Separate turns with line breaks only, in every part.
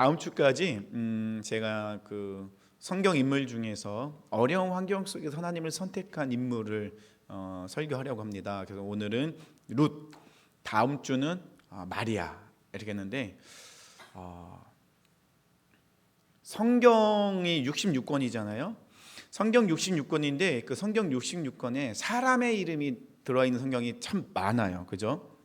다음 주까지 제가 그 성경 인물 중에서 어려운 환경 속에서 하나님을 선택한 인물을 설교하려고 합니다. 그래서 오늘은 룻, 다음 주는 마리아 이렇게 했는데 성경이 66권이잖아요. 성경 66권인데 그 성경 66권에 사람의 이름이 들어있는 성경이 참 많아요. 그죠?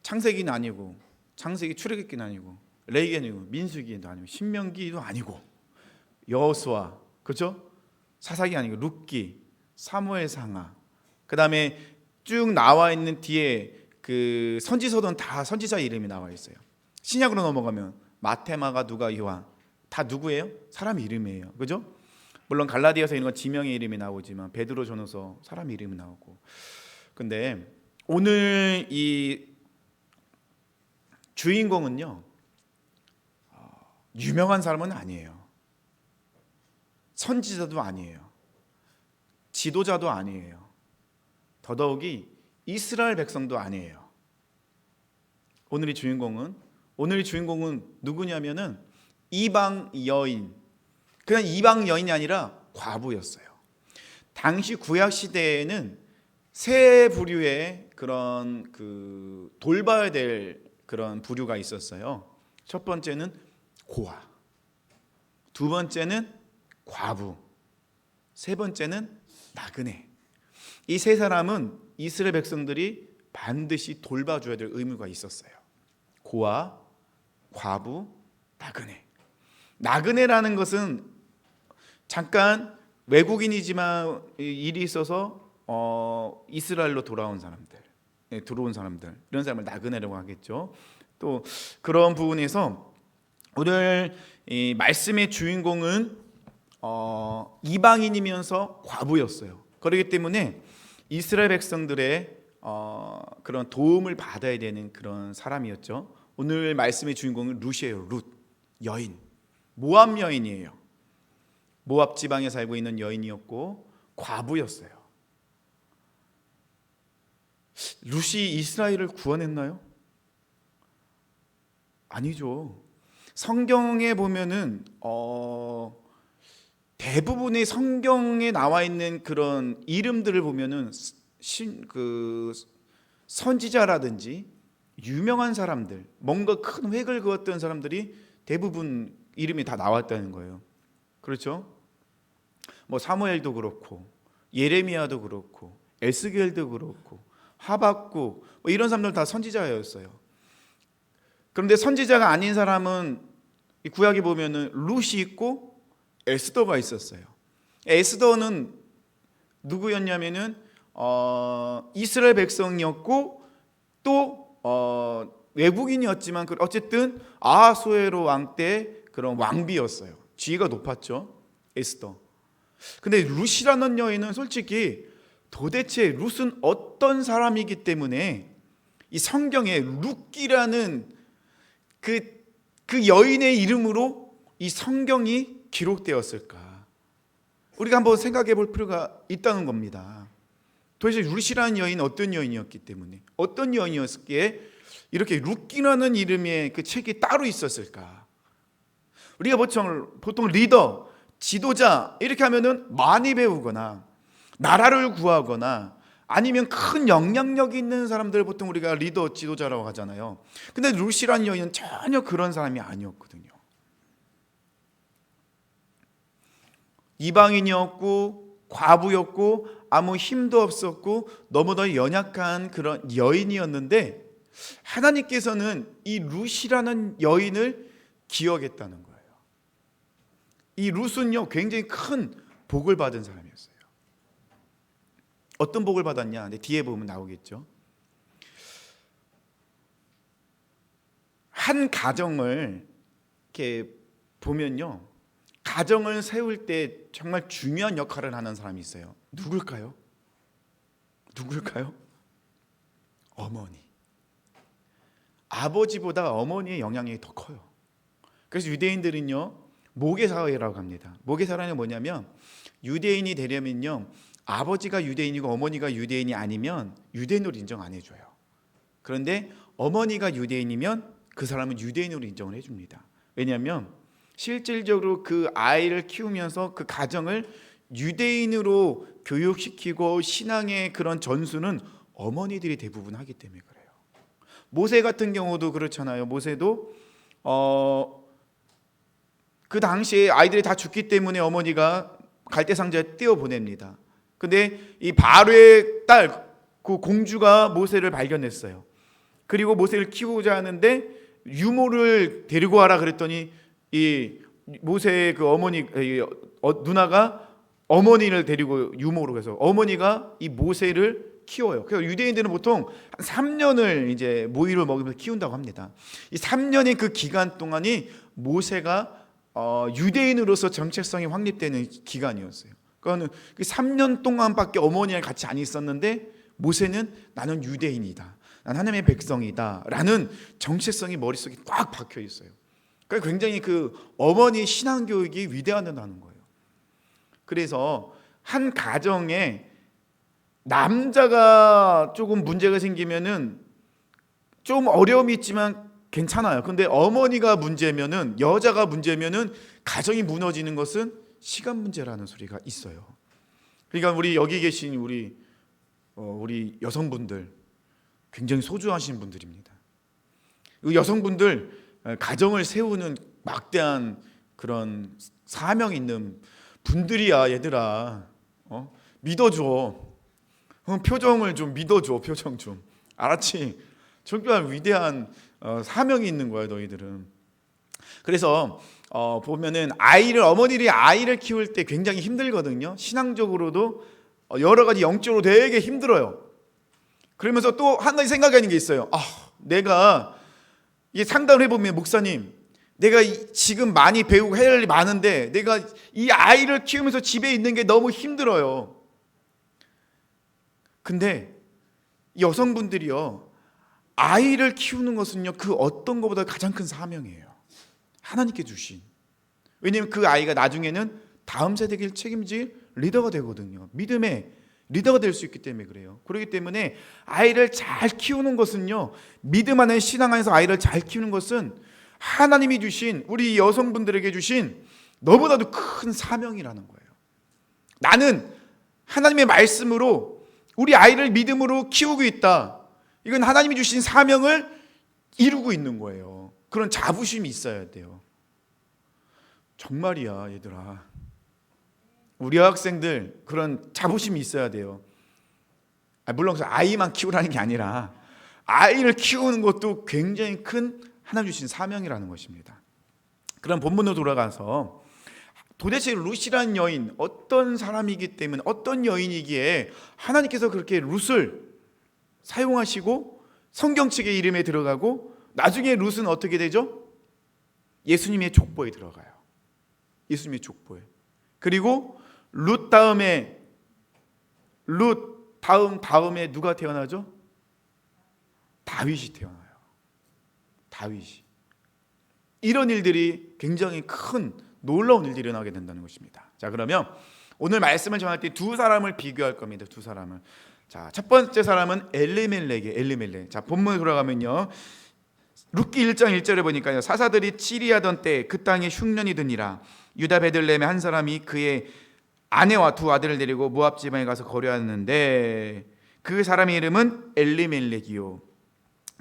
창세기는 아니고, 창세기 출애굽기는 아니고, 레위기는 아니고, 민수기도 아니고, 신명기도 아니고, 여호수아, 그죠? 사사기 아니고 룻기, 사무엘상하. 그다음에 쭉 나와 있는 뒤에 그 선지서들은 다 선지자 이름이 나와 있어요. 신약으로 넘어가면 마태, 마가, 누가, 요한 다 누구예요? 사람 이름이에요. 그죠? 물론 갈라디아서 이런 건 지명의 이름이 나오지만 베드로 전후서 사람 이름이 나오고. 근데 오늘 이 주인공은요, 유명한 사람은 아니에요. 선지자도 아니에요. 지도자도 아니에요. 더더욱이 이스라엘 백성도 아니에요. 오늘의 주인공은 누구냐면은 이방 여인. 그냥 이방 여인이 아니라 과부였어요. 당시 구약 시대에는 세 부류의 그런 그 돌봐야 될 그런 부류가 있었어요. 첫 번째는 고아, 두 번째는 과부, 세 번째는 나그네. 이 세 사람은 이스라엘 백성들이 반드시 돌봐줘야 될 의무가 있었어요. 고아, 과부, 나그네. 나그네라는 것은 잠깐 외국인이지만 일이 있어서 이스라엘로 돌아온 사람들, 들어온 사람들, 이런 사람을 나그네라고 하겠죠. 또 그런 부분에서 오늘 이 말씀의 주인공은 이방인이면서 과부였어요. 그렇기 때문에 이스라엘 백성들의 그런 도움을 받아야 되는 그런 사람이었죠. 오늘 말씀의 주인공은 룻이에요. 룻, 여인, 모압 여인이에요. 모압 지방에 살고 있는 여인이었고 과부였어요. 룻이 이스라엘을 구원했나요? 아니죠. 성경에 보면은 대부분의 성경에 나와 있는 그런 이름들을 보면은 그 선지자라든지 유명한 사람들, 뭔가 큰 획을 그었던 사람들이 대부분 이름이 다 나왔다는 거예요. 그렇죠? 뭐 사무엘도 그렇고, 예레미야도 그렇고, 에스겔도 그렇고, 하박국 뭐 이런 사람들 다 선지자였어요. 그런데 선지자가 아닌 사람은 이 구약에 보면은 룻이 있고 에스더가 있었어요. 에스더는 누구였냐면은 이스라엘 백성이었고 또 외국인이었지만 어쨌든 아하수에로 왕 때 그런 왕비였어요. 지위가 높았죠, 에스더. 근데 룻이라는 여인은 솔직히 도대체 룻은 어떤 사람이기 때문에 이 성경에 룻기라는 그 여인의 이름으로 이 성경이 기록되었을까? 우리가 한번 생각해 볼 필요가 있다는 겁니다. 도대체 룻이라는 여인은 어떤 여인이었기 때문에, 어떤 여인이었기에 이렇게 룻기라는 이름의 그 책이 따로 있었을까? 우리가 보통 리더, 지도자 이렇게 하면은 많이 배우거나 나라를 구하거나 아니면 큰 영향력이 있는 사람들 보통 우리가 리더, 지도자라고 하잖아요. 근데 룻이라는 여인은 전혀 그런 사람이 아니었거든요. 이방인이었고 과부였고 아무 힘도 없었고 너무나 연약한 그런 여인이었는데 하나님께서는 이 룻이라는 여인을 기억했다는 거예요. 이 룻은요 굉장히 큰 복을 받은 사람이었어요. 어떤 복을 받았냐? 뒤에 보면 나오겠죠. 한 가정을 이렇게 보면요, 가정을 세울 때 정말 중요한 역할을 하는 사람이 있어요. 누굴까요? 어머니. 아버지보다 어머니의 영향력이 더 커요. 그래서 유대인들은요 모계사회라고 합니다. 모계사회는 뭐냐면 유대인이 되려면요 아버지가 유대인이고 어머니가 유대인이 아니면 유대인으로 인정 안 해줘요. 그런데 어머니가 유대인이면 그 사람은 유대인으로 인정을 해줍니다. 왜냐하면 실질적으로 그 아이를 키우면서 그 가정을 유대인으로 교육시키고 신앙의 그런 전수는 어머니들이 대부분 하기 때문에 그래요. 모세 같은 경우도 그렇잖아요. 모세도 그 당시에 아이들이 다 죽기 때문에 어머니가 갈대상자에 띄워 보냅니다. 근데 이 바로의 딸, 그 공주가 모세를 발견했어요. 그리고 모세를 키우고자 하는데 유모를 데리고 와라 그랬더니 이 모세의 그 어머니 누나가 어머니를 데리고 유모로 가서 어머니가 이 모세를 키워요. 그래서 유대인들은 보통 한 3년을 이제 모이를 먹이면서 키운다고 합니다. 이 3년의 그 기간 동안이 모세가 유대인으로서 정체성이 확립되는 기간이었어요. 그거는 3년 동안밖에 어머니랑 같이 안 있었는데 모세는 나는 유대인이다, 난 하나님의 백성이다 라는 정체성이 머릿속에 꽉 박혀 있어요. 그러니까 굉장히 그 어머니의 신앙교육이 위대하다는 거예요. 그래서 한 가정에 남자가 조금 문제가 생기면은 좀 어려움이 있지만 괜찮아요. 근데 어머니가 문제면은, 여자가 문제면은 가정이 무너지는 것은 시간 문제라는 소리가 있어요. 그러니까 우리 여기 계신 우리 여성분들 굉장히 소중하신 분들입니다. 여성분들 가정을 세우는 막대한 그런 사명 있는 분들이야. 얘들아, 믿어줘. 표정을 좀 믿어줘. 표정 좀, 알았지? 정말 위대한 사명이 있는 거야 너희들은. 그래서 보면은 어머니들이 아이를 키울 때 굉장히 힘들거든요. 신앙적으로도 여러 가지 영적으로 되게 힘들어요. 그러면서 또 한 가지 생각하는 게 있어요. 내가 이게 상담을 해보면, 목사님, 내가 지금 많이 배우고 해야 할 일이 많은데 내가 이 아이를 키우면서 집에 있는 게 너무 힘들어요. 근데 여성분들이요, 아이를 키우는 것은요 그 어떤 것보다 가장 큰 사명이에요. 하나님께 주신. 왜냐하면 그 아이가 나중에는 다음 세대를 책임질 리더가 되거든요. 믿음의 리더가 될 수 있기 때문에 그래요. 그렇기 때문에 아이를 잘 키우는 것은요, 믿음 안에 신앙 안에서 아이를 잘 키우는 것은 하나님이 주신, 우리 여성분들에게 주신 너무나도 큰 사명이라는 거예요. 나는 하나님의 말씀으로 우리 아이를 믿음으로 키우고 있다. 이건 하나님이 주신 사명을 이루고 있는 거예요. 그런 자부심이 있어야 돼요. 정말이야 얘들아. 우리 학생들 그런 자부심이 있어야 돼요. 물론 아이만 키우라는 게 아니라 아이를 키우는 것도 굉장히 큰 하나님 주신 사명이라는 것입니다. 그럼 본문으로 돌아가서 도대체 룻이라는 여인 어떤 사람이기 때문에, 어떤 여인이기에 하나님께서 그렇게 룻을 사용하시고 성경책의 이름에 들어가고 나중에 룻은 어떻게 되죠? 예수님의 족보에 들어가요. 예수님의 족보에. 그리고 룻 다음에 누가 태어나죠? 다윗이 태어나요. 다윗이. 이런 일들이 굉장히 큰 놀라운 일들이 일어나게 된다는 것입니다. 자, 그러면 오늘 말씀을 전할 때 두 사람을 비교할 겁니다. 두 사람을. 자, 첫 번째 사람은 엘리멜렉. 자, 본문에 돌아가면요, 룻기 1장 1절에 보니까요, 사사들이 치리하던 때 그 땅에 흉년이 드니라. 유다 베들레헴의 한 사람이 그의 아내와 두 아들을 데리고 모압 지방에 가서 거류하는데 그 사람의 이름은 엘리멜렉이요,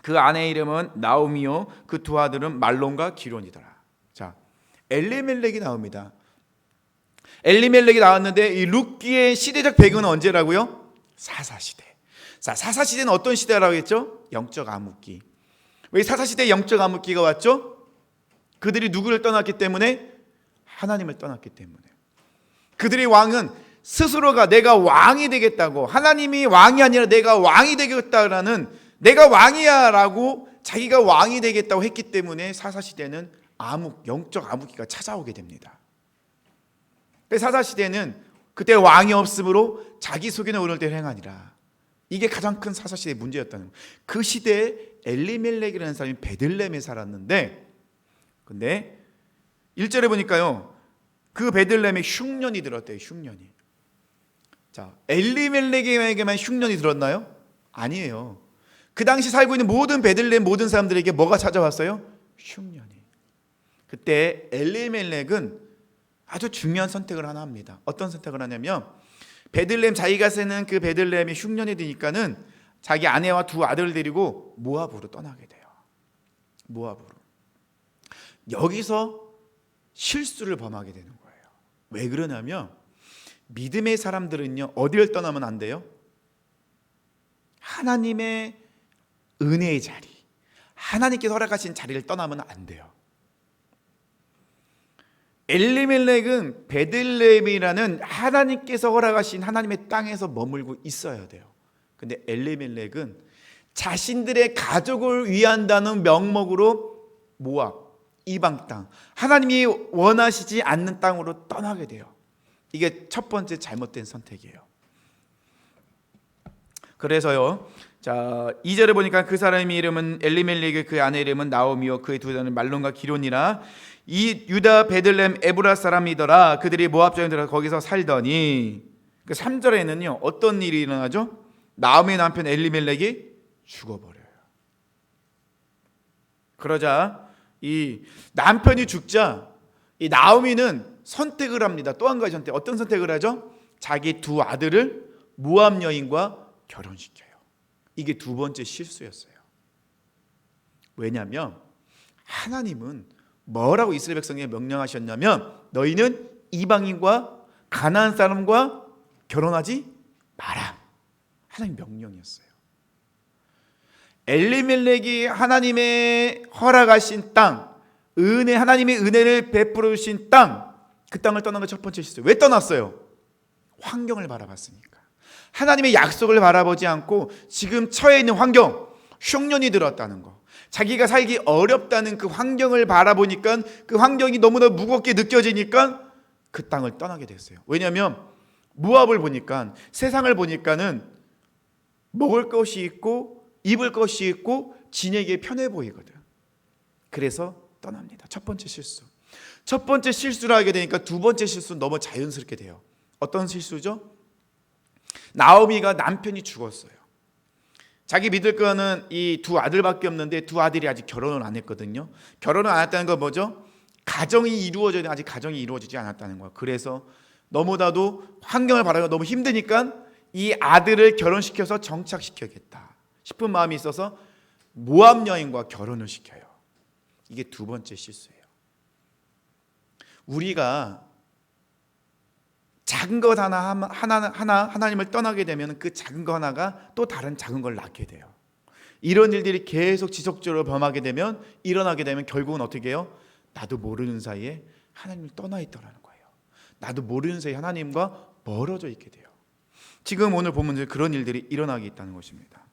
그 아내의 이름은 나오미요, 그 두 아들은 말론과 기론이더라. 자, 엘리멜렉이 나옵니다. 엘리멜렉이 나왔는데 이 룻기의 시대적 배경은 언제라고요? 사사시대. 자, 사사시대는 어떤 시대라고 했죠? 영적 암흑기. 왜 사사시대에 영적 암흑기가 왔죠? 그들이 누구를 떠났기 때문에? 하나님을 떠났기 때문에. 그들의 왕은 스스로가 내가 왕이 되겠다고, 하나님이 왕이 아니라 내가 왕이 되겠다라는, 내가 왕이야 라고 자기가 왕이 되겠다고 했기 때문에 사사시대는 영적 암흑기가 찾아오게 됩니다. 사사시대는 그때 왕이 없으므로 자기 속에는 오를 대로 행하니라. 이게 가장 큰 사사시대의 문제였다는 거예요. 그 시대에 엘리멜렉이라는 사람이 베들레헴에 살았는데, 근데 1절에 보니까요, 그 베들레헴에 흉년이 들었대요. 흉년이. 자, 엘리멜렉에게만 흉년이 들었나요? 아니에요. 그 당시 살고 있는 모든 베들레헴 모든 사람들에게 뭐가 찾아왔어요? 흉년이. 그때 엘리멜렉은 아주 중요한 선택을 하나 합니다. 어떤 선택을 하냐면 베들레헴 자기가 사는 그 베들레헴이 흉년이 드니까는 자기 아내와 두 아들을 데리고 모압으로 떠나게 돼요. 모압으로. 여기서 실수를 범하게 되는 거예요. 왜 그러냐면 믿음의 사람들은요 어디를 떠나면 안 돼요? 하나님의 은혜의 자리, 하나님께서 허락하신 자리를 떠나면 안 돼요. 엘리멜렉은 베들레헴이라는 하나님께서 허락하신 하나님의 땅에서 머물고 있어야 돼요. 근데 엘리멜렉은 자신들의 가족을 위한다는 명목으로 모압, 이방 땅, 하나님이 원하시지 않는 땅으로 떠나게 돼요. 이게 첫 번째 잘못된 선택이에요. 그래서요, 자 2절에 보니까 그 사람의 이름은 엘리멜렉의 그 아내 이름은 나오미요 그의 두 아들은 말론과 기론이라 이 유다 베들레헴 에브라 사람이더라. 그들이 모압 전에 들어 거기서 살더니 그 3절에는요 어떤 일이 일어나죠? 나오미의 남편 엘리멜렉이 죽어버려요. 그러자 이 남편이 죽자 이 나오미는 선택을 합니다. 또 한 가지 선택. 어떤 선택을 하죠? 자기 두 아들을 모압 여인과 결혼시켜요. 이게 두 번째 실수였어요. 왜냐하면 하나님은 뭐라고 이스라엘 백성에게 명령하셨냐면 너희는 이방인과 가나안 사람과 결혼하지 마라. 하나님 명령이었어요. 엘리멜렉이 하나님의 허락하신 땅, 하나님의 은혜를 베풀어 주신 땅, 그 땅을 떠난 게 첫 번째 실수. 왜 떠났어요? 환경을 바라봤으니까. 하나님의 약속을 바라보지 않고 지금 처해 있는 환경, 흉년이 들었다는 거, 자기가 살기 어렵다는 그 환경을 바라보니까 그 환경이 너무나 무겁게 느껴지니까 그 땅을 떠나게 됐어요. 왜냐하면 모압을 보니까, 세상을 보니까는 먹을 것이 있고 입을 것이 있고 지내기에 편해 보이거든. 그래서 떠납니다. 첫 번째 실수. 첫 번째 실수를 하게 되니까 두 번째 실수는 너무 자연스럽게 돼요. 어떤 실수죠? 나오미가 남편이 죽었어요. 자기 믿을 거는 이 두 아들밖에 없는데 두 아들이 아직 결혼을 안 했거든요. 결혼을 안 했다는 건 뭐죠? 가정이 이루어져야 되는데 아직 가정이 이루어지지 않았다는 거야. 그래서 너무나도 환경을 바라기가 너무 힘드니까 이 아들을 결혼시켜서 정착시켜야겠다 싶은 마음이 있어서 모압 여인과 결혼을 시켜요. 이게 두 번째 실수예요. 우리가 작은 것 하나 하나님을 떠나게 되면 그 작은 것 하나가 또 다른 작은 걸 낳게 돼요. 이런 일들이 계속 지속적으로 범하게 되면 일어나게 되면 결국은 어떻게 해요? 나도 모르는 사이에 하나님을 떠나 있더라는 거예요. 나도 모르는 사이에 하나님과 멀어져 있게 돼요. 지금 오늘 본문에 그런 일들이 일어나게 있다는 것입니다.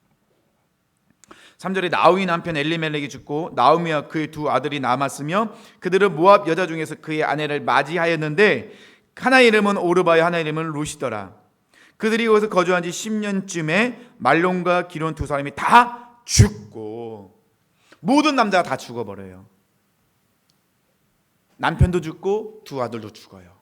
3절에 나오미 남편 엘리멜렉이 죽고 나오미와 그의 두 아들이 남았으며 그들은 모압 여자 중에서 그의 아내를 맞이하였는데 하나의 이름은 오르바요 하나의 이름은 루시더라. 그들이 거기서 거주한 지 10년쯤에 말론과 기론 두 사람이 다 죽고 모든 남자가 다 죽어버려요. 남편도 죽고 두 아들도 죽어요.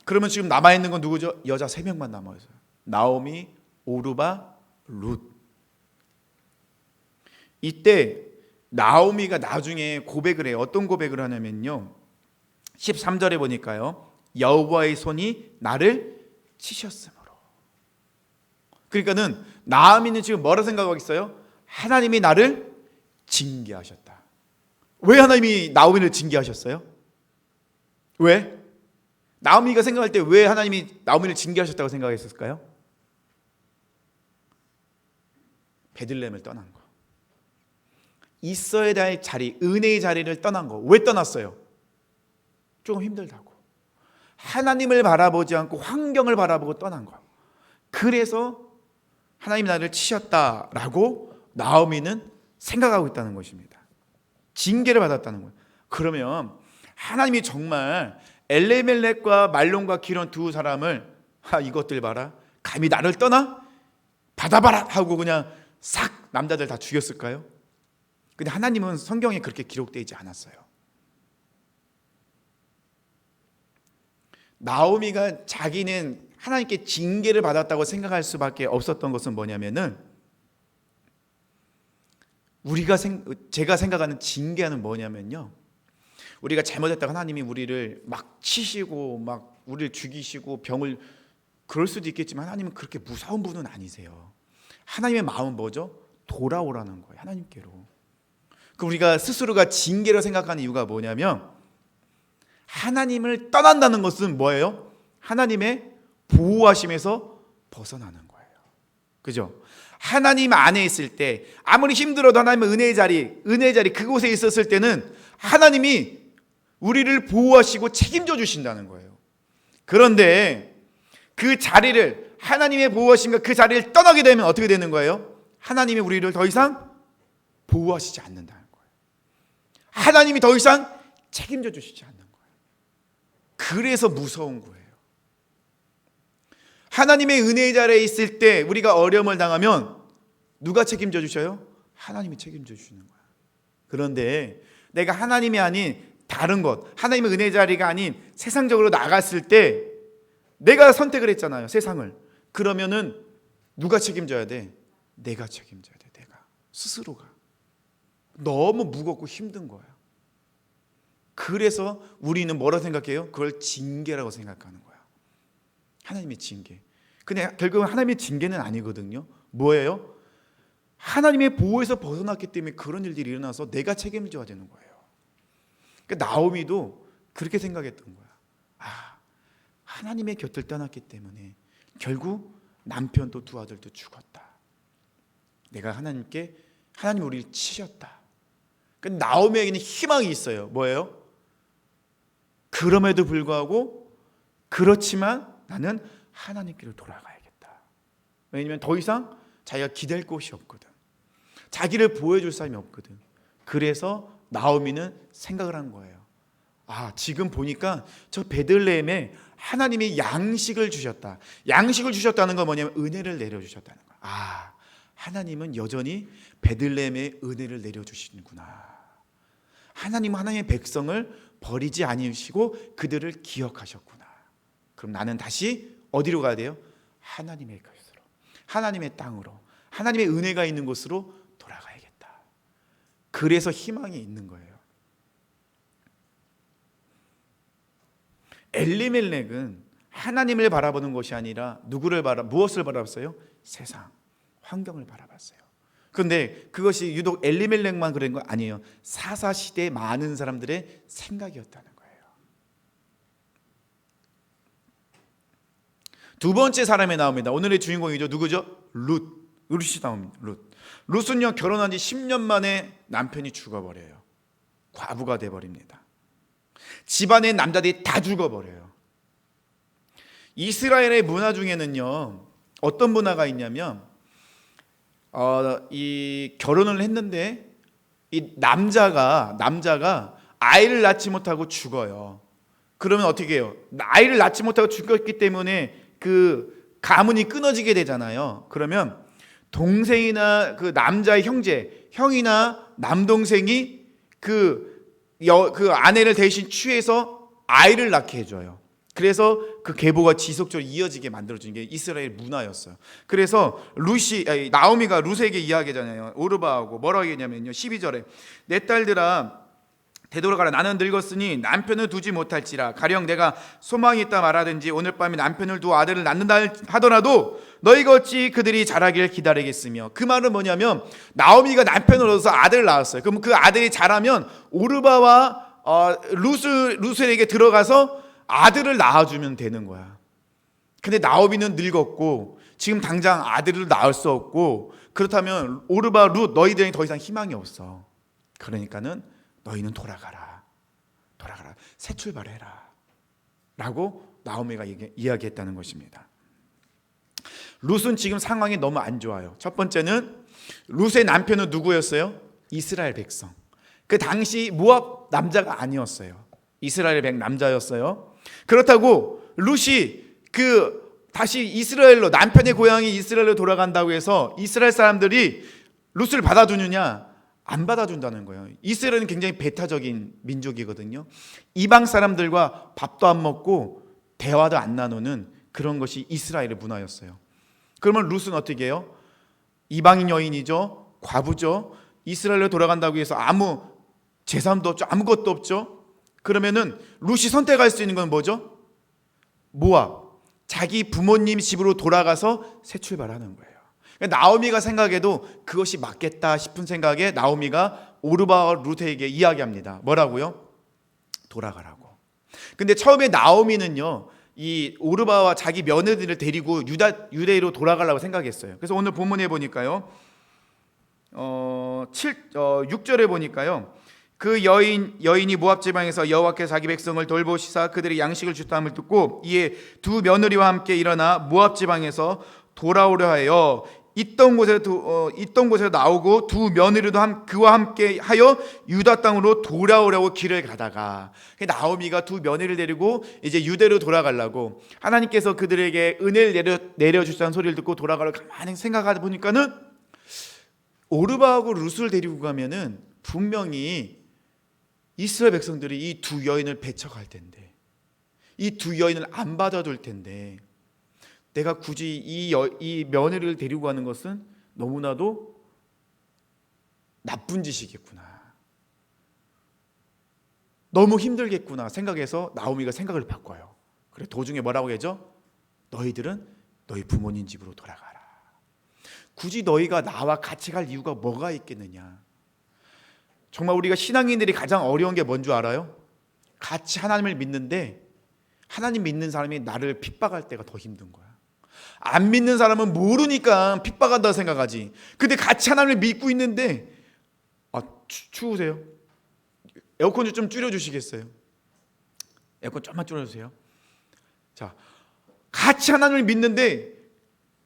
그러면 지금 남아있는 건 누구죠? 여자 3명만 남아있어요. 나오미, 오르바, 룻. 이때 나오미가 나중에 고백을 해요. 어떤 고백을 하냐면요 13절에 보니까요 여호와의 손이 나를 치셨으므로. 그러니까는 나오미는 지금 뭐라 생각하고 있어요? 하나님이 나를 징계하셨다. 왜 하나님이 나오미를 징계하셨어요? 왜? 나오미가 생각할 때 왜 하나님이 나오미를 징계하셨다고 생각했을까요? 베들레헴을 떠난 거, 있어야 될 자리, 은혜의 자리를 떠난 거. 왜 떠났어요? 조금 힘들다고. 하나님을 바라보지 않고 환경을 바라보고 떠난 거. 그래서 하나님이 나를 치셨다라고 나오미는 생각하고 있다는 것입니다. 징계를 받았다는 거예요. 그러면 하나님이 정말 엘리멜렉과 말론과 기론 두 사람을 이것들 봐라, 감히 나를 떠나? 받아봐라 하고 그냥 싹 남자들 다 죽였을까요? 근데 하나님은 성경에 그렇게 기록되어 있지 않았어요. 나오미가 자기는 하나님께 징계를 받았다고 생각할 수밖에 없었던 것은 뭐냐면은 제가 생각하는 징계는 뭐냐면요, 우리가 잘못했다가 하나님이 우리를 막 치시고 막 우리를 죽이시고 병을, 그럴 수도 있겠지만 하나님은 그렇게 무서운 분은 아니세요. 하나님의 마음은 뭐죠? 돌아오라는 거예요, 하나님께로. 그 우리가 스스로가 징계로 생각하는 이유가 뭐냐면, 하나님을 떠난다는 것은 뭐예요? 하나님의 보호하심에서 벗어나는 거예요. 그죠? 하나님 안에 있을 때 아무리 힘들어도 하나님의 은혜의 자리 그곳에 있었을 때는 하나님이 우리를 보호하시고 책임져 주신다는 거예요. 그런데 그 자리를, 하나님의 보호하심과 그 자리를 떠나게 되면 어떻게 되는 거예요? 하나님이 우리를 더 이상 보호하시지 않는다는 거예요. 하나님이 더 이상 책임져 주시지 않는 거예요. 그래서 무서운 거예요. 하나님의 은혜의 자리에 있을 때 우리가 어려움을 당하면 누가 책임져 주셔요? 하나님이 책임져 주시는 거야. 그런데 내가 하나님이 아닌 다른 것, 하나님의 은혜의 자리가 아닌 세상적으로 나갔을 때 내가 선택을 했잖아요, 세상을. 그러면은 누가 책임져야 돼? 내가 책임져야 돼. 내가 스스로가. 너무 무겁고 힘든 거야. 그래서 우리는 뭐라고 생각해요? 그걸 징계라고 생각하는 거야. 하나님의 징계. 근데 결국은 하나님의 징계는 아니거든요. 뭐예요? 하나님의 보호에서 벗어났기 때문에 그런 일들이 일어나서 내가 책임져야 되는 거예요. 그러니까 나오미도 그렇게 생각했던 거야. 하나님의 곁을 떠났기 때문에 결국 남편도 두 아들도 죽었다. 내가 하나님 우리를 치셨다. 그러니까 나오미에게는 희망이 있어요. 뭐예요? 그럼에도 불구하고, 그렇지만 나는 하나님께로 돌아가야겠다. 왜냐하면 더 이상 자기가 기댈 곳이 없거든. 자기를 보호해줄 사람이 없거든. 그래서 나오미는 생각을 한 거예요. 지금 보니까 저 베들레헴에 하나님이 양식을 주셨다. 양식을 주셨다는 건 뭐냐면 은혜를 내려주셨다는 거야. 하나님은 여전히 베들레헴에 은혜를 내려주시는구나. 하나님은 하나님의 백성을 버리지 아니시고 그들을 기억하셨구나. 그럼 나는 다시 어디로 가야 돼요? 하나님의 것으로, 하나님의 땅으로, 하나님의 은혜가 있는 곳으로 돌아가야겠다. 그래서 희망이 있는 거예요. 엘리멜렉은 하나님을 바라보는 것이 아니라 무엇을 바라봤어요? 세상, 환경을 바라봤어요. 그런데 그것이 유독 엘리멜렉만 그런 거 아니에요. 사사시대의 많은 사람들의 생각이었다는 거예요. 두 번째 사람이 나옵니다. 오늘의 주인공이죠. 누구죠? 룻이 나옵니다. 룻은요, 결혼한 지 10년 만에 남편이 죽어버려요. 과부가 돼버립니다. 집안의 남자들이 다 죽어버려요. 이스라엘의 문화 중에는요, 어떤 문화가 있냐면, 이 결혼을 했는데 이 남자가 아이를 낳지 못하고 죽어요. 그러면 어떻게 해요? 아이를 낳지 못하고 죽었기 때문에 그 가문이 끊어지게 되잖아요. 그러면 동생이나 그 남자의 형이나 남동생이 그 아내를 대신 취해서 아이를 낳게 해줘요. 그래서 그 계보가 지속적으로 이어지게 만들어주는 게 이스라엘 문화였어요. 그래서 나오미가 룻에게 이야기하잖아요. 오르바하고 뭐라고 얘기하냐면요, 12절에 내 딸들아 되돌아가라. 나는 늙었으니 남편을 두지 못할지라. 가령 내가 소망이 있다 말하든지 오늘 밤에 남편을 두어 아들을 낳는다 하더라도 너희가 어찌 그들이 자라기를 기다리겠으며. 그 말은 뭐냐면 나오미가 남편을 얻어서 아들을 낳았어요. 그럼 그 아들이 자라면 오르바와 룻에게 들어가서 아들을 낳아주면 되는 거야. 근데 나오미는 늙었고 지금 당장 아들을 낳을 수 없고, 그렇다면 오르바, 룻 너희들이 더 이상 희망이 없어. 그러니까는 너희는 돌아가라. 새 출발해라 라고 나오미가 이야기했다는 것입니다. 룻은 지금 상황이 너무 안 좋아요. 첫 번째는 룻의 남편은 누구였어요? 이스라엘 백성. 그 당시 모압 남자가 아니었어요. 이스라엘 남자였어요. 그렇다고 룻이 다시 이스라엘로, 남편의 고향이 이스라엘로 돌아간다고 해서 이스라엘 사람들이 룻을 받아주느냐? 안 받아준다는 거예요. 이스라엘은 굉장히 배타적인 민족이거든요. 이방 사람들과 밥도 안 먹고 대화도 안 나누는 그런 것이 이스라엘의 문화였어요. 그러면 룻은 어떻게 해요? 이방인 여인이죠, 과부죠. 이스라엘로 돌아간다고 해서 아무 재산도 없죠. 아무것도 없죠. 그러면은 룻이 선택할 수 있는 건 뭐죠? 모압, 자기 부모님 집으로 돌아가서 새 출발하는 거예요. 그러니까 나오미가 생각해도 그것이 맞겠다 싶은 생각에 나오미가 오르바와 룻에게 이야기합니다. 뭐라고요? 돌아가라고. 근데 처음에 나오미는요, 이 오르바와 자기 며느리를 데리고 유대로 돌아가려고 생각했어요. 그래서 오늘 본문에 보니까요, 6절에 보니까요, 그 여인이 모압 지방에서 여호와께서 자기 백성을 돌보시사 그들의 양식을 주었음을 듣고 이에 두 며느리와 함께 일어나 모압 지방에서 돌아오려 하여 있던 곳에서 나오고 두 며느리도 그와 함께 하여 유다 땅으로 돌아오려고 길을 가다가 나오미가 두 며느리를 데리고 이제 유대로 돌아가려고 하나님께서 그들에게 은혜를 내려주시다는 소리를 듣고 돌아가려고 가만히 생각하다 보니까는 오르바하고 룻을 데리고 가면은 분명히 이스라엘 백성들이 이 두 여인을 배척할 텐데, 이 두 여인을 안 받아줄 텐데, 내가 굳이 이 며느리를 데리고 가는 것은 너무나도 나쁜 짓이겠구나, 너무 힘들겠구나 생각해서 나오미가 생각을 바꿔요. 그래 도중에 뭐라고 하죠? 너희들은 너희 부모님 집으로 돌아가라. 굳이 너희가 나와 같이 갈 이유가 뭐가 있겠느냐. 정말 우리가 신앙인들이 가장 어려운 게 뭔 줄 알아요? 같이 하나님을 믿는데 하나님 믿는 사람이 나를 핍박할 때가 더 힘든 거야. 안 믿는 사람은 모르니까 핍박한다고 생각하지. 근데 같이 하나님을 믿고 있는데 추우세요? 에어컨 좀 줄여주시겠어요? 에어컨 좀만 줄여주세요. 자, 같이 하나님을 믿는데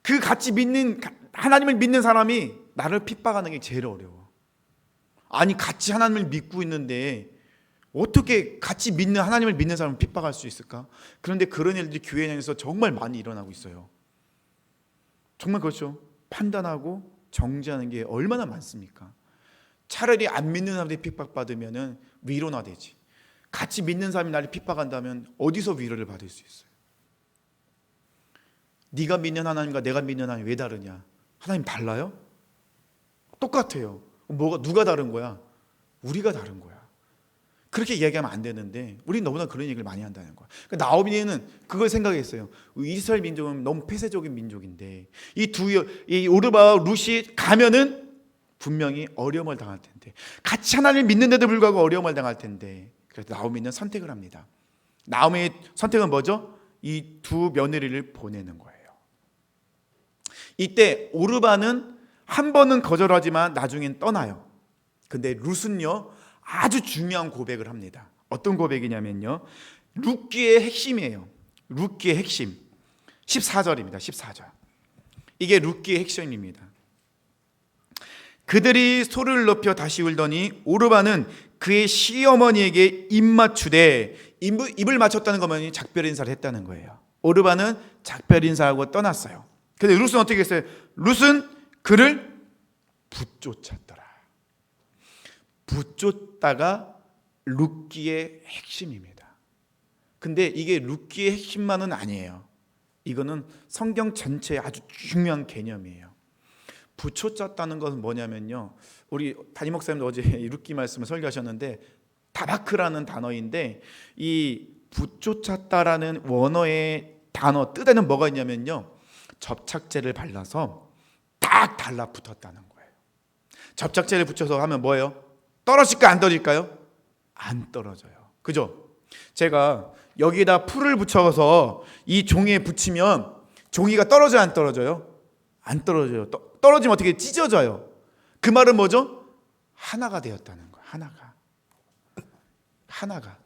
그 같이 믿는 하나님을 믿는 사람이 나를 핍박하는 게 제일 어려워. 아니 같이 하나님을 믿고 있는데 어떻게 같이 믿는 하나님을 믿는 사람을 핍박할 수 있을까? 그런데 그런 일들이 교회 내에서 정말 많이 일어나고 있어요. 정말 그렇죠. 판단하고 정죄하는 게 얼마나 많습니까? 차라리 안 믿는 사람들이 핍박받으면 위로나 되지. 같이 믿는 사람이 나를 핍박한다면 어디서 위로를 받을 수 있어요? 네가 믿는 하나님과 내가 믿는 하나님 왜 다르냐? 하나님 달라요? 똑같아요. 누가 다른 거야? 우리가 다른 거야. 그렇게 이야기하면 안 되는데 우리는 너무나 그런 얘기를 많이 한다는 거야. 그러니까 나오미는 그걸 생각했어요. 이스라엘 민족은 너무 폐쇄적인 민족인데 이 오르바와 룻이 가면은 분명히 어려움을 당할 텐데, 같이 하나님을 믿는데도 불구하고 어려움을 당할 텐데, 그래서 나오미는 선택을 합니다. 나오미의 선택은 뭐죠? 이 두 며느리를 보내는 거예요. 이때 오르바는 한 번은 거절하지만 나중엔 떠나요. 근데 룻은요 아주 중요한 고백을 합니다. 어떤 고백이냐면요, 룻기의 핵심이에요. 룻기의 핵심 14절입니다. 14절. 이게 룻기의 핵심입니다. 그들이 소리를 높여 다시 울더니 오르바는 그의 시어머니에게 입을 맞췄다는 거면 작별 인사를 했다는 거예요. 오르바는 작별 인사하고 떠났어요. 근데 룻은 어떻게 했어요? 룻은 그를 붙쫓았더라. 붙쫓다가 룻기의 핵심입니다. 근데 이게 룻기의 핵심만은 아니에요. 이거는 성경 전체의 아주 중요한 개념이에요. 붙쫓았다는 것은 뭐냐면요, 우리 담임 목사님도 어제 룻기 말씀을 설교하셨는데 다바크라는 단어인데, 이 붙쫓았다라는 원어의 단어 뜻에는 뭐가 있냐면요, 접착제를 발라서 딱 달라붙었다는 거예요. 접착제를 붙여서 하면 뭐예요? 떨어질까요? 안 떨어질까요? 안 떨어져요. 그죠? 제가 여기에다 풀을 붙여서 이 종이에 붙이면 종이가 떨어져요? 안 떨어져요? 안 떨어져요. 떨어지면 어떻게 찢어져요? 그 말은 뭐죠? 하나가 되었다는 거예요. 하나가.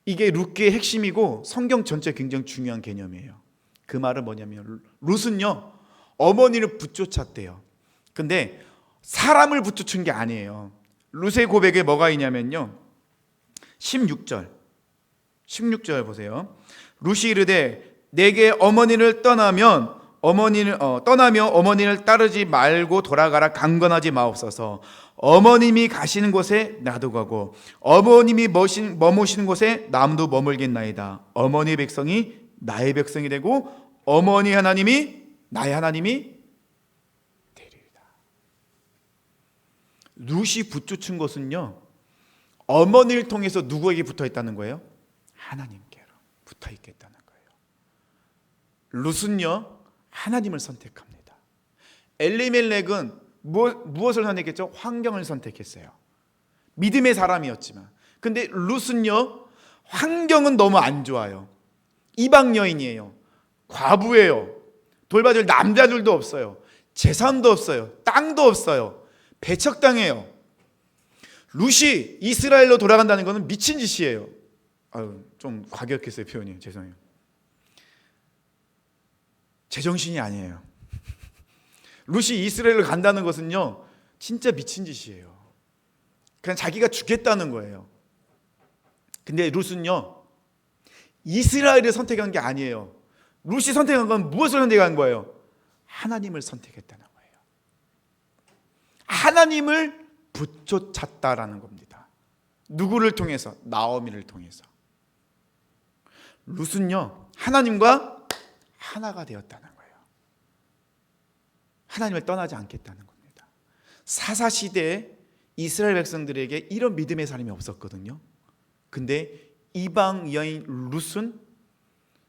이게 룻기의 핵심이고 성경 전체 굉장히 중요한 개념이에요. 그 말은 뭐냐면 룻은요 어머니를 붙쫓았대요. 근데 사람을 붙쫓은 게 아니에요. 룻의 고백에 뭐가 있냐면요, 16절 보세요. 룻이 이르되 내게 어머니를 떠나며 어머니를 따르지 말고 돌아가라. 강건하지 마옵소서. 어머님이 가시는 곳에 나도 가고 어머님이 머무시는 곳에 남도 머물겠나이다. 어머니 백성이 나의 백성이 되고 어머니 하나님이 나의 하나님이 되리이다. 룻이 붙쫓은 것은요, 어머니를 통해서 누구에게 붙어 있다는 거예요? 하나님께로 붙어 있겠다는 거예요. 룻은요, 하나님을 선택합니다. 엘리멜렉은 무엇을 선택했죠? 환경을 선택했어요. 믿음의 사람이었지만, 근데 룻은요, 환경은 너무 안 좋아요. 이방 여인이에요. 과부예요. 돌봐줄 남자들도 없어요. 재산도 없어요. 땅도 없어요. 배척당해요. 룻이 이스라엘로 돌아간다는 것은 미친 짓이에요. 좀 과격했어요, 표현이. 죄송해요. 제정신이 아니에요. 룻이 이스라엘로 간다는 것은요, 진짜 미친 짓이에요. 그냥 자기가 죽겠다는 거예요. 근데 룻은요, 이스라엘을 선택한 게 아니에요. 룻이 선택한 건 무엇을 선택한 거예요? 하나님을 선택했다는 거예요. 하나님을 붙여찾다라는 겁니다. 누구를 통해서? 나오미를 통해서. 룻은요, 하나님과 하나가 되었다는 거예요. 하나님을 떠나지 않겠다는 겁니다. 사사시대에 이스라엘 백성들에게 이런 믿음의 사람이 없었거든요. 근데 이방 여인 룻은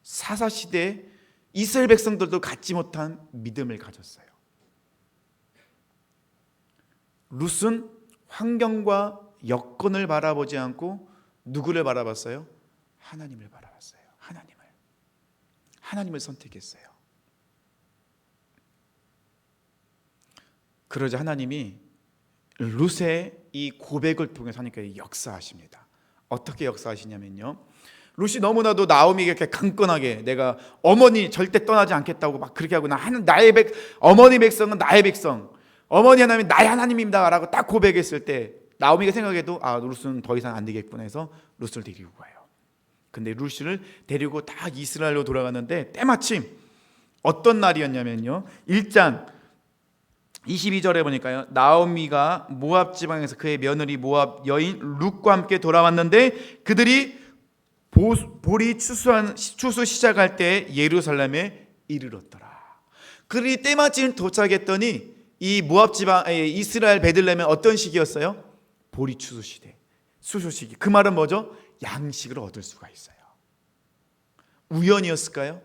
사사시대에 이스라엘 백성들도 갖지 못한 믿음을 가졌어요. 룻은 환경과 여건을 바라보지 않고 누구를 바라봤어요? 하나님을 바라봤어요. 하나님을 선택했어요. 그러자 하나님이 룻의 이 고백을 통해서 하나님께서 역사하십니다. 어떻게 역사하시냐면요, 룻이 너무나도 나오미에게 이렇게 강건하게 내가 어머니 절대 떠나지 않겠다고 막 그렇게 하고 어머니 백성은 나의 백성, 어머니 하나님이 나의 하나님입니다 라고 딱 고백했을 때 나오미가 생각해도 룻은 더 이상 안 되겠구나 해서 룻을 데리고 가요. 근데 룻을 데리고 딱 이스라엘로 돌아가는데 때마침 어떤 날이었냐면요, 1장 22절에 보니까요, 나오미가 모압 지방에서 그의 며느리 모압 여인 룻과 함께 돌아왔는데 그들이 보리 추수 시작할 때 예루살렘에 이르렀더라. 그들이 때마침 도착했더니 이 모압 지방 이스라엘 베들레헴은 어떤 시기였어요? 보리 추수 시대, 수수 시기. 그 말은 뭐죠? 양식을 얻을 수가 있어요. 우연이었을까요?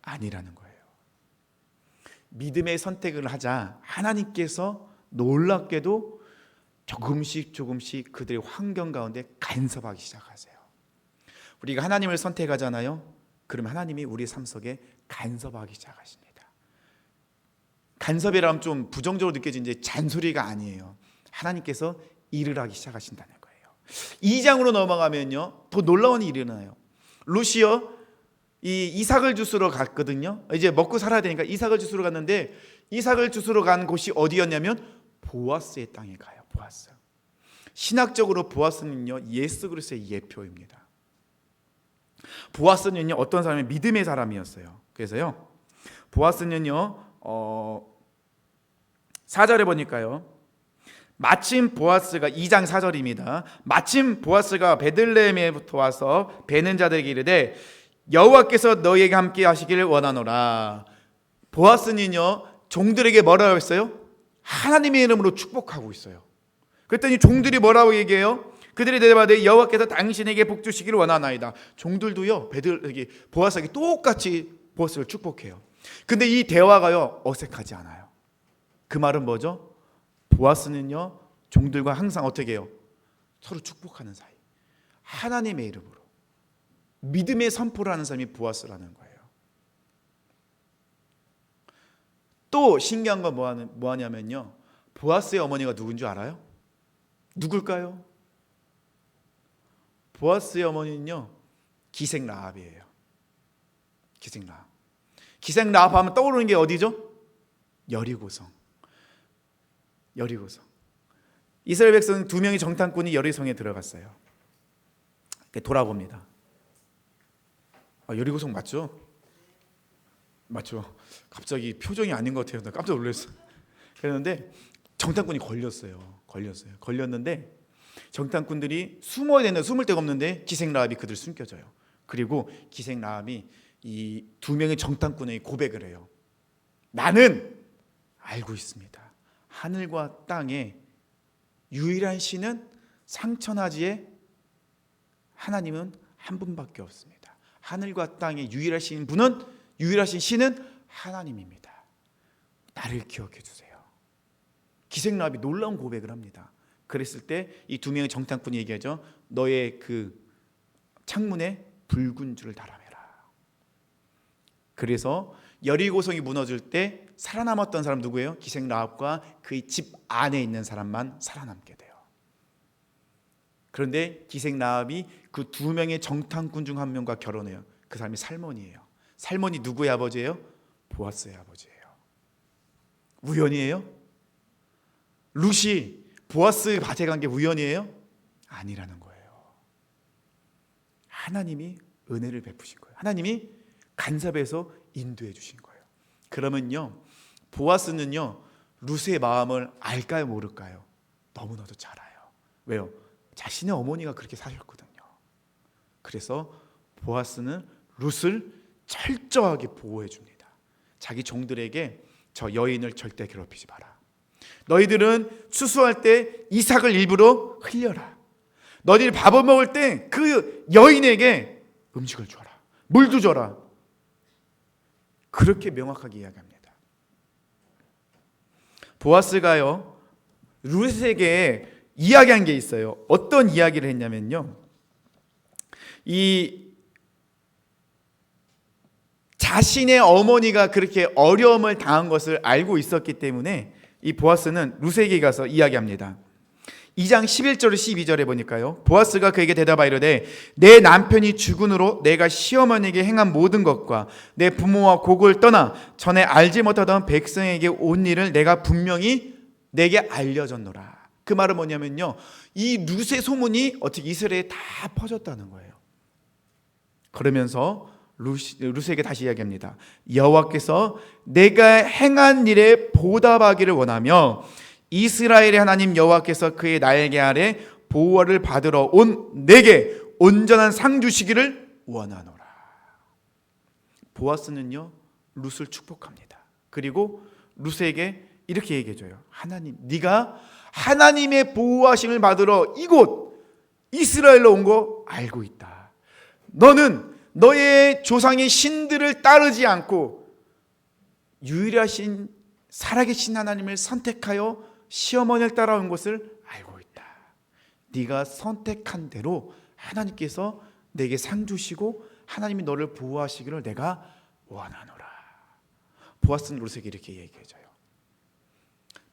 아니라는 거예요. 믿음의 선택을 하자 하나님께서 놀랍게도 조금씩 그들의 환경 가운데 간섭하기 시작하세요. 우리가 하나님을 선택하잖아요. 그럼 하나님이 우리 삶 속에 간섭하기 시작하십니다. 간섭이라면 좀 부정적으로 느껴지는데 잔소리가 아니에요. 하나님께서 일을 하기 시작하신다는 거예요. 2장으로 넘어가면요, 더 놀라운 일이 일어나요. 룻이요, 이 이삭을 주스러 갔거든요. 이제 먹고 살아야 되니까 이삭을 주스러 갔는데, 이삭을 주스러 간 곳이 어디였냐면 보아스의 땅에 가요. 보아스. 신학적으로 보아스는요, 예수 그리스도의 예표입니다. 보아스는요, 어떤 사람이 믿음의 사람이었어요. 그래서요, 보아스는요, 4절에 보니까요, 마침 보아스가 2장 4절입니다. 마침 보아스가 베들레헴에부터 와서 베는 자들에게 이르되 여호와께서 너희에게 함께 하시기를 원하노라. 보아스는요, 종들에게 뭐라고 했어요? 하나님의 이름으로 축복하고 있어요. 그랬더니 종들이 뭐라고 얘기해요? 그들이 대답하되 여호와께서 당신에게 복 주시기를 원하나이다. 종들도요, 보아스에게 똑같이 보아스를 축복해요. 근데 이 대화가요, 어색하지 않아요. 그 말은 뭐죠? 보아스는요, 종들과 항상 어떻게 해요? 서로 축복하는 사이. 하나님의 이름으로 믿음의 선포를 하는 사람이 보아스라는 거예요. 또 신기한 건 뭐하냐면요, 보아스의 어머니가 누군 줄 알아요? 누굴까요? 보아스의 어머니는요, 기생 라합이에요. 기생 라합. 기생 라합 하면 떠오르는 게 어디죠? 여리고성. 이스라엘 백성 2명의 정탐꾼이 여리고성에 들어갔어요. 돌아봅니다. 여리고성 맞죠? 맞죠? 갑자기 표정이 아닌 것 같아요. 나 깜짝 놀랐어요. 그랬는데 정탐꾼이 걸렸는데 정탐꾼들이 숨어야 되는데 숨을 데가 없는데 기생 라합이 그들 숨겨줘요. 그리고 기생 라합이 이 2명의 정탐꾼에게 고백을 해요. 나는 알고 있습니다. 하늘과 땅에 유일한 신은 상천하지에 하나님은 한 분밖에 없습니다. 하늘과 땅의 유일하신 분은, 유일하신 신은 하나님입니다. 나를 기억해 주세요. 기생라합이 놀라운 고백을 합니다. 그랬을 때 이 두 명의 정탐꾼이 얘기하죠. 너의 그 창문에 붉은 줄을 달아매라. 그래서 여리고성이 무너질 때 살아남았던 사람 누구예요? 기생라합과 그의 집 안에 있는 사람만 살아남게 돼요. 그런데 기생라합이 그 두 명의 정탐꾼 중 한 명과 결혼해요. 그 사람이 살몬이에요. 살몬이 누구의 아버지예요? 보아스의 아버지예요. 우연이에요? 룻이 보아스 밭에 간 게 우연이에요? 아니라는 거예요. 하나님이 은혜를 베푸신 거예요. 하나님이 간섭해서 인도해 주신 거예요. 그러면요, 보아스는요 룻의 마음을 알까요, 모를까요? 너무나도 잘 알아요. 왜요? 자신의 어머니가 그렇게 사셨거든요. 그래서 보아스는 룻을 철저하게 보호해 줍니다. 자기 종들에게 저 여인을 절대 괴롭히지 마라. 너희들은 수수할 때 이삭을 일부러 흘려라. 너희들이 밥을 먹을 때 그 여인에게 음식을 줘라. 물도 줘라. 그렇게 명확하게 이야기합니다. 보아스가요 룻에게 이야기한 게 있어요. 어떤 이야기를 했냐면요, 이 자신의 어머니가 그렇게 어려움을 당한 것을 알고 있었기 때문에 이 보아스는 룻에게 가서 이야기합니다. 2장 11절 12절에 보니까요, 보아스가 그에게 대답하여 이르되 내 남편이 죽은으로 내가 시어머니에게 행한 모든 것과 내 부모와 고국을 떠나 전에 알지 못하던 백성에게 온 일을 내가 분명히 내게 알려줬노라. 그 말은 뭐냐면요, 이 룻의 소문이 어떻게 이스라엘에 다 퍼졌다는 거예요. 그러면서 룻에게 다시 이야기합니다. 여호와께서 내가 행한 일에 보답하기를 원하며 이스라엘의 하나님 여호와께서 그의 날개 아래 보호를 받으러 온 내게 온전한 상 주시기를 원하노라. 보아스는요 룻을 축복합니다. 그리고 룻에게 이렇게 얘기해줘요. 하나님, 네가 하나님의 보호하심을 받으러 이곳 이스라엘로 온 거 알고 있다. 너는 너의 조상의 신들을 따르지 않고 유일하신 살아계신 하나님을 선택하여 시어머니를 따라온 것을 알고 있다. 네가 선택한 대로 하나님께서 내게 상 주시고 하나님이 너를 보호하시기를 내가 원하노라. 보아스는 룻에게 이렇게 얘기해줘요.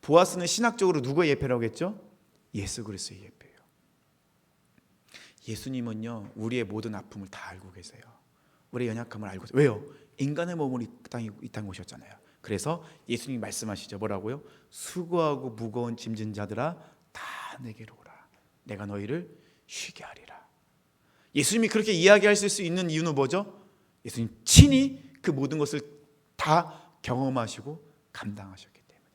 보아스는 신학적으로 누구의 예표라고 했죠? 예수 그리스도의 예표예요. 예수님은요 우리의 모든 아픔을 다 알고 계세요. 우리의 연약함을 알고 계세요. 왜요? 인간의 몸으로 이 땅에 오셨잖아요. 그래서 예수님이 말씀하시죠. 뭐라고요? 수고하고 무거운 짐진 자들아 다 내게로 오라. 내가 너희를 쉬게 하리라. 예수님이 그렇게 이야기하실 수 있는 이유는 뭐죠? 예수님 친히 그 모든 것을 다 경험하시고 감당하셨기 때문에.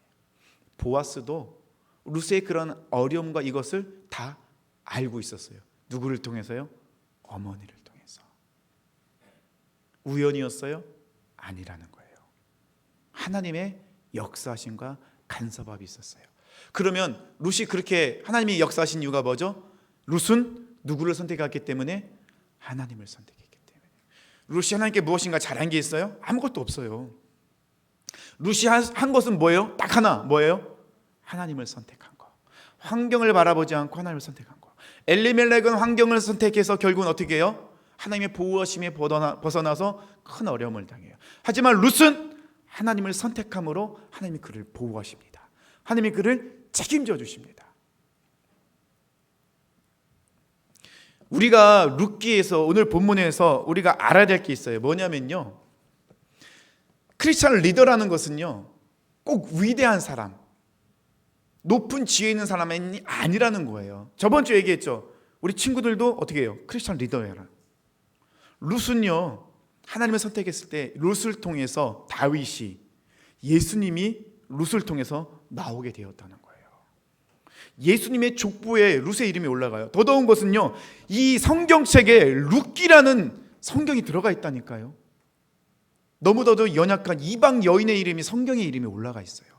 보아스도 룻의 그런 어려움과 이것을 다 알고 있었어요. 누구를 통해서요? 어머니를 통해서. 우연이었어요? 아니라는 거예요. 하나님의 역사하심과 간섭함이 있었어요. 그러면 룻이 그렇게 하나님이 역사하신 이유가 뭐죠? 룻은 누구를 선택했기 때문에? 하나님을 선택했기 때문에. 룻이 하나님께 무엇인가 잘한 게 있어요? 아무것도 없어요. 룻이 한 것은 뭐예요? 딱 하나, 뭐예요? 하나님을 선택한 거. 환경을 바라보지 않고 하나님을 선택한 거. 엘리멜렉은 환경을 선택해서 결국은 어떻게 해요? 하나님의 보호하심에 벗어나서 큰 어려움을 당해요. 하지만 룻은 하나님을 선택함으로 하나님이 그를 보호하십니다. 하나님이 그를 책임져 주십니다. 우리가 룻기에서 오늘 본문에서 우리가 알아야 될 게 있어요. 뭐냐면요, 크리스찬 리더라는 것은요 꼭 위대한 사람, 높은 지위에 있는 사람이 아니라는 거예요. 저번 주에 얘기했죠. 우리 친구들도 어떻게 해요? 크리스찬 리더예요. 룻은요 하나님을 선택했을 때 룻을 통해서 다윗이, 예수님이 룻을 통해서 나오게 되었다는 거예요. 예수님의 족보에 룻의 이름이 올라가요. 더더운 것은요 이 성경책에 룻기라는 성경이 들어가 있다니까요. 너무나도 연약한 이방 여인의 이름이 성경의 이름이 올라가 있어요.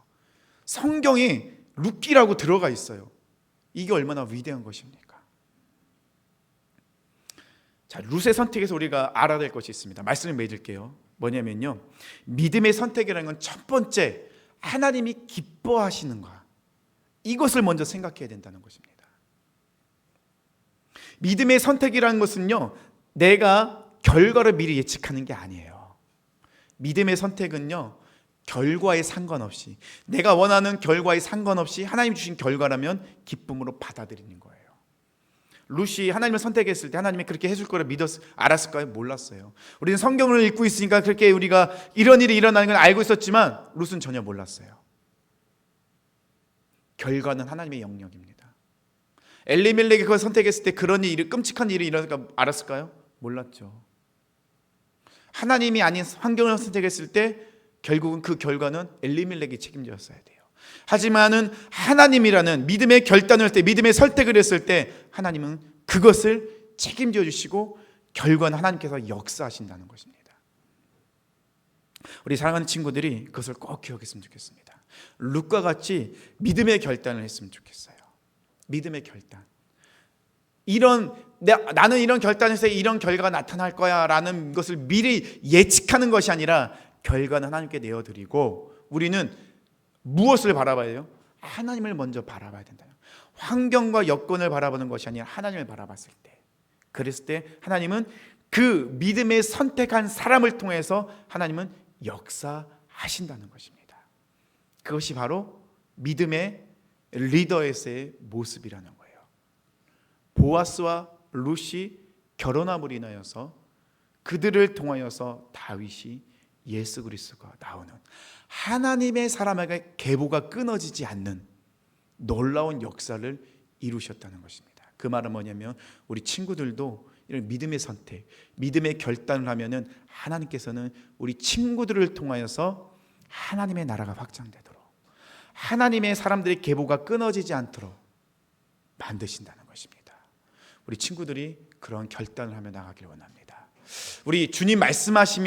성경에 룻기라고 들어가 있어요. 이게 얼마나 위대한 것입니까? 자, 룻의 선택에서 우리가 알아야 될 것이 있습니다. 말씀을 맺을게요. 뭐냐면요, 믿음의 선택이라는 건 첫 번째, 하나님이 기뻐하시는 것, 이것을 먼저 생각해야 된다는 것입니다. 믿음의 선택이라는 것은요, 내가 결과를 미리 예측하는 게 아니에요. 믿음의 선택은요, 결과에 상관없이, 내가 원하는 결과에 상관없이 하나님 주신 결과라면 기쁨으로 받아들이는 거예요. 룻이 하나님을 선택했을 때 하나님이 그렇게 해줄 거를 알았을까요? 몰랐어요. 우리는 성경을 읽고 있으니까 그렇게 우리가 이런 일이 일어나는 걸 알고 있었지만 룻은 전혀 몰랐어요. 결과는 하나님의 영역입니다. 엘리멜렉이 그걸 선택했을 때 그런 일이, 끔찍한 일이 일어날까 알았을까요? 몰랐죠. 하나님이 아닌 환경을 선택했을 때 결국은 그 결과는 엘리멜렉이 책임졌어야 돼요. 하지만은 하나님이라는 믿음의 결단을 할 때, 믿음의 선택을 했을 때 하나님은 그것을 책임져 주시고 결과는 하나님께서 역사하신다는 것입니다. 우리 사랑하는 친구들이 그것을 꼭 기억했으면 좋겠습니다. 룻과 같이 믿음의 결단을 했으면 좋겠어요. 믿음의 결단. 나는 이런 결단에서 이런 결과가 나타날 거야 라는 것을 미리 예측하는 것이 아니라 결과는 하나님께 내어드리고, 우리는 무엇을 바라봐야 돼요? 하나님을 먼저 바라봐야 된다. 환경과 여건을 바라보는 것이 아니라 하나님을 바라봤을 때, 그랬을 때 하나님은 그 믿음에 선택한 사람을 통해서 하나님은 역사하신다는 것입니다. 그것이 바로 믿음의 리더에서의 모습이라는 거예요. 보아스와 룻이 결혼함으로 인하여서 그들을 통하여서 다윗이 예수 그리스도가 나오는, 하나님의 사람에게 계보가 끊어지지 않는 놀라운 역사를 이루셨다는 것입니다. 그 말은 뭐냐면 우리 친구들도 이런 믿음의 선택, 믿음의 결단을 하면은 하나님께서는 우리 친구들을 통하여서 하나님의 나라가 확장되도록, 하나님의 사람들의 계보가 끊어지지 않도록 만드신다는 것입니다. 우리 친구들이 그런 결단을 하며 나가길 원합니다. 우리 주님 말씀하시며